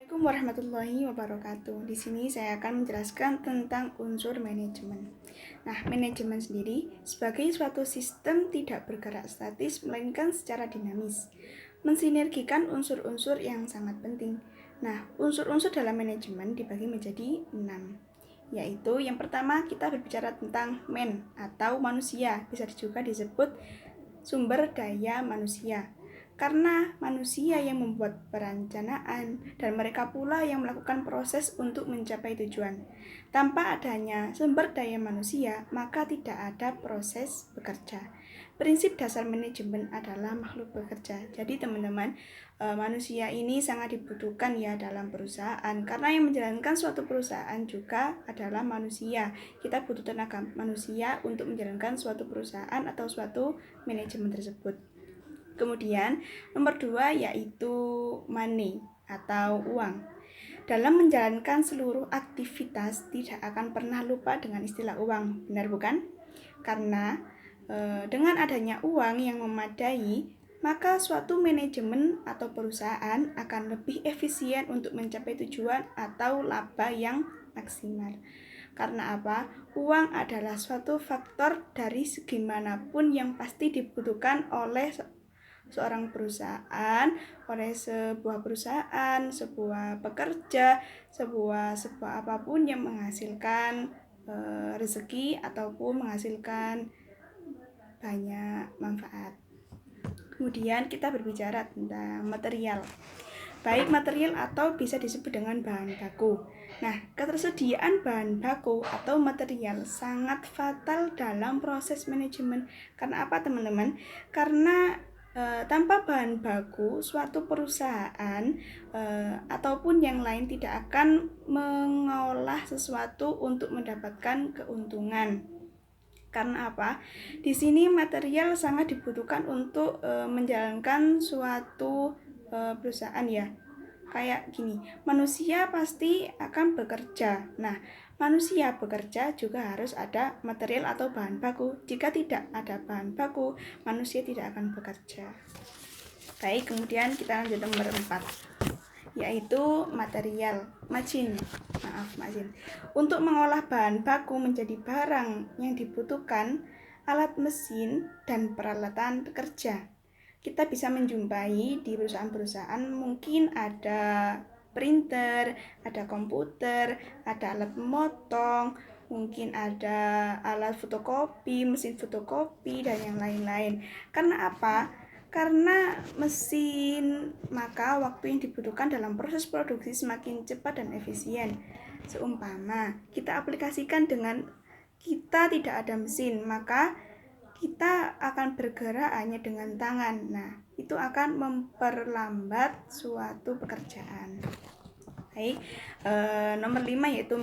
Assalamualaikum warahmatullahi wabarakatuh. Di sini saya akan menjelaskan tentang unsur manajemen. Nah, manajemen sendiri sebagai suatu sistem tidak bergerak statis melainkan secara dinamis, mensinergikan unsur-unsur yang sangat penting. Nah, unsur-unsur dalam manajemen dibagi menjadi 6, yaitu yang pertama kita berbicara tentang atau manusia, bisa juga disebut sumber daya manusia. Karena manusia yang membuat perencanaan dan mereka pula yang melakukan proses untuk mencapai tujuan. Tanpa adanya sumber daya manusia, maka tidak ada proses bekerja. Prinsip dasar manajemen adalah makhluk bekerja. Jadi teman-teman, manusia ini sangat dibutuhkan ya dalam perusahaan. Karena yang menjalankan suatu perusahaan juga adalah manusia. Kita butuh tenaga manusia untuk menjalankan suatu perusahaan atau suatu manajemen tersebut. Kemudian nomor 2 yaitu money atau uang. Dalam menjalankan seluruh aktivitas tidak akan pernah lupa dengan istilah uang, benar bukan? Karena dengan adanya uang yang memadai, maka suatu manajemen atau perusahaan akan lebih efisien untuk mencapai tujuan atau laba yang maksimal. Karena apa? Uang adalah suatu faktor dari segi manapun yang pasti dibutuhkan oleh seorang perusahaan, oleh sebuah perusahaan, sebuah pekerja, sebuah apapun yang menghasilkan rezeki ataupun menghasilkan banyak manfaat. Kemudian kita berbicara tentang material, baik material atau bisa disebut dengan bahan baku. Nah, ketersediaan bahan baku atau material sangat fatal dalam proses manajemen. Karena apa, teman-teman? Karena tanpa bahan baku, suatu perusahaan ataupun yang lain tidak akan mengolah sesuatu untuk mendapatkan keuntungan. Karena apa? Di sini material sangat dibutuhkan untuk menjalankan suatu perusahaan ya. Kayak gini, manusia pasti akan bekerja. Nah, manusia bekerja juga harus ada material atau bahan baku. Jika tidak ada bahan baku, manusia tidak akan bekerja. Baik, kemudian kita lanjut nomor 4, yaitu material, margin. Untuk mengolah bahan baku menjadi barang yang dibutuhkan alat mesin dan peralatan kerja. Kita bisa menjumpai di perusahaan-perusahaan mungkin ada printer, ada komputer, ada alat memotong, mungkin ada alat fotokopi, mesin fotokopi, dan yang lain-lain. Karena apa? Karena mesin, maka waktu yang dibutuhkan dalam proses produksi semakin cepat dan efisien. Seumpama kita aplikasikan dengan kita tidak ada mesin, maka kita akan bergerak hanya dengan tangan. Nah, itu akan memperlambat suatu pekerjaan. Baik, nomor 5 yaitu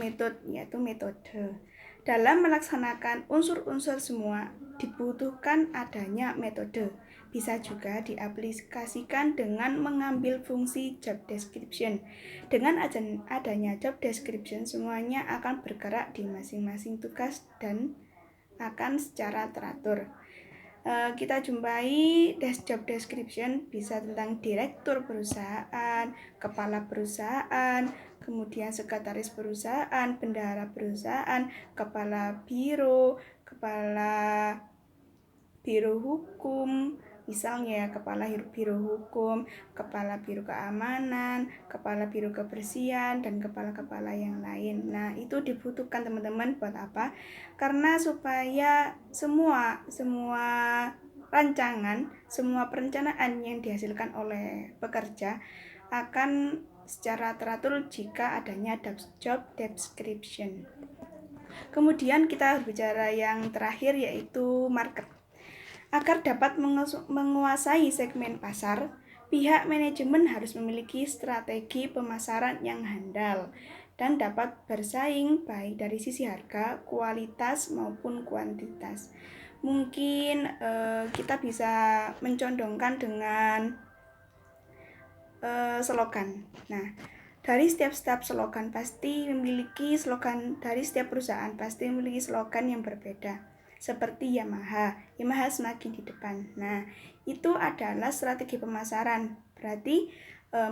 metode. Dalam melaksanakan unsur-unsur semua dibutuhkan adanya metode. Bisa juga diaplikasikan dengan mengambil fungsi job description. Dengan adanya job description, semuanya akan bergerak di masing-masing tugas dan akan secara teratur. Kita jumpai job description bisa tentang direktur perusahaan, kepala perusahaan, kemudian sekretaris perusahaan, bendahara perusahaan, kepala biro hukum, misalnya kepala biro hukum, kepala biro keamanan, kepala biro kebersihan, dan kepala-kepala yang lain. Nah, itu dibutuhkan teman-teman buat apa? Karena supaya semua rancangan, semua perencanaan yang dihasilkan oleh pekerja akan secara teratur jika adanya job description. Kemudian kita berbicara yang terakhir yaitu market. Agar dapat menguasai segmen pasar, pihak manajemen harus memiliki strategi pemasaran yang handal dan dapat bersaing baik dari sisi harga, kualitas maupun kuantitas. Mungkin kita bisa mencondongkan dengan slogan. Nah, dari setiap slogan pasti memiliki slogan, dari setiap perusahaan pasti memiliki slogan yang berbeda. Seperti Yamaha semakin di depan. Nah, itu adalah strategi pemasaran. Berarti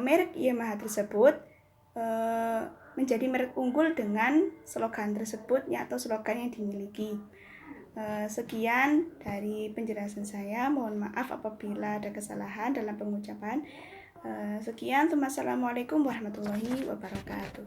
merek Yamaha tersebut menjadi merek unggul dengan slogan tersebut atau slogan yang dimiliki. Sekian dari penjelasan saya. Mohon maaf apabila ada kesalahan dalam pengucapan. Sekian. Assalamualaikum warahmatullahi wabarakatuh.